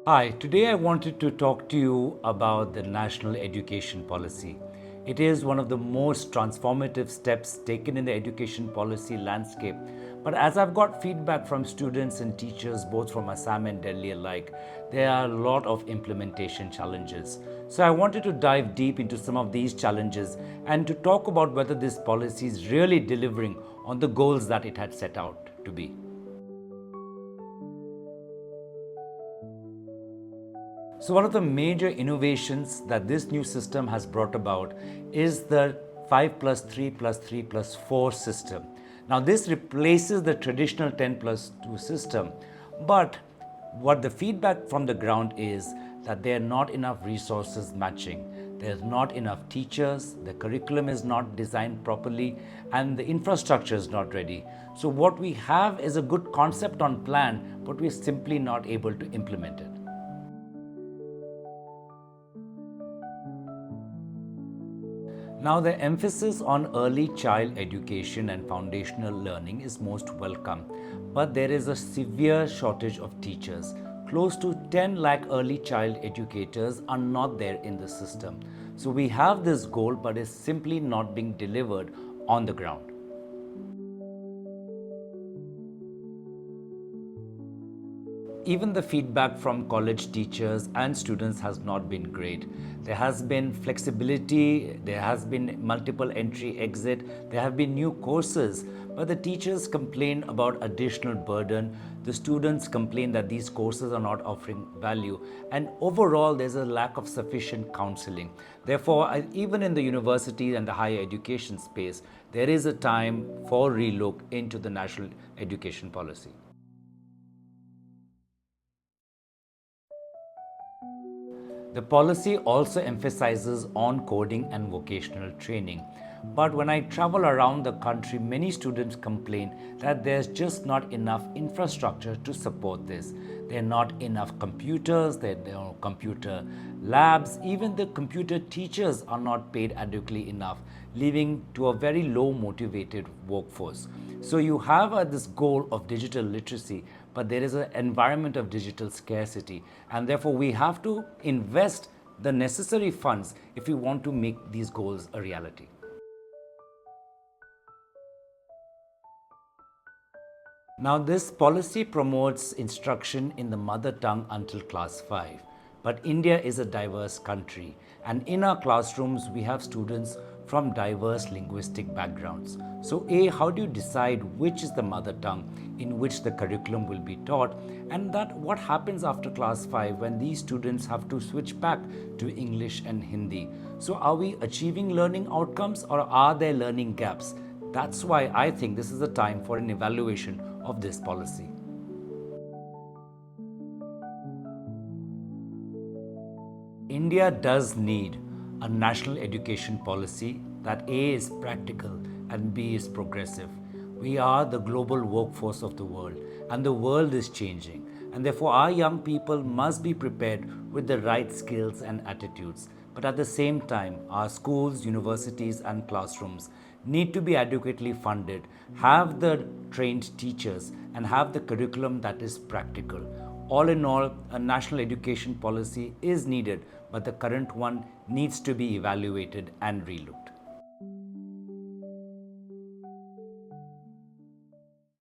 Hi, today I wanted to talk to you about the National Education Policy. It is one of the most transformative steps taken in the education policy landscape. But as I've got feedback from students and teachers, both from Assam and Delhi alike, there are a lot of implementation challenges. So I wanted to dive deep into some of these challenges and to talk about whether this policy is really delivering on the goals that it had set out to be. So, one of the major innovations that this new system has brought about is the 5 plus 3 plus 3 plus 4 system. Now, this replaces the traditional 10 plus 2 system, but what the feedback from the ground is that there are not enough resources matching. There's not enough teachers, the curriculum is not designed properly, and the infrastructure is not ready. So, what we have is a good concept on plan, but we're simply not able to implement it. Now, the emphasis on early child education and foundational learning is most welcome, but there is a severe shortage of teachers. Close to 10 lakh early child educators are not there in the system. So, we have this goal, but it's simply not being delivered on the ground. Even the feedback from college teachers and students has not been great. There has been flexibility, there has been multiple entry exit, there have been new courses, but the teachers complain about additional burden. The students complain that these courses are not offering value, and overall there's a lack of sufficient counseling. Therefore, even in the university and the higher education space, there is a time for relook into the national education policy. The policy also emphasizes on coding and vocational training. But when I travel around the country, many students complain that there's just not enough infrastructure to support this. There are not enough computers, there are no computer labs, even the computer teachers are not paid adequately enough, leading to a very low motivated workforce. So you have this goal of digital literacy, but there is an environment of digital scarcity, and therefore we have to invest the necessary funds if we want to make these goals a reality. Now, this policy promotes instruction in the mother tongue until class 5. But India is a diverse country, and in our classrooms, we have students from diverse linguistic backgrounds. So, A, how do you decide which is the mother tongue in which the curriculum will be taught, and that what happens after class 5 when these students have to switch back to English and Hindi? So, are we achieving learning outcomes or are there learning gaps? That's why I think this is a time for an evaluation of this policy. India does need a national education policy that A is practical and B is progressive. We are the global workforce of the world, and the world is changing, and therefore our young people must be prepared with the right skills and attitudes. But at the same time, our schools, universities, and classrooms need to be adequately funded, have the trained teachers, and have the curriculum that is practical. All in all, a national education policy is needed, but the current one needs to be evaluated and relooked.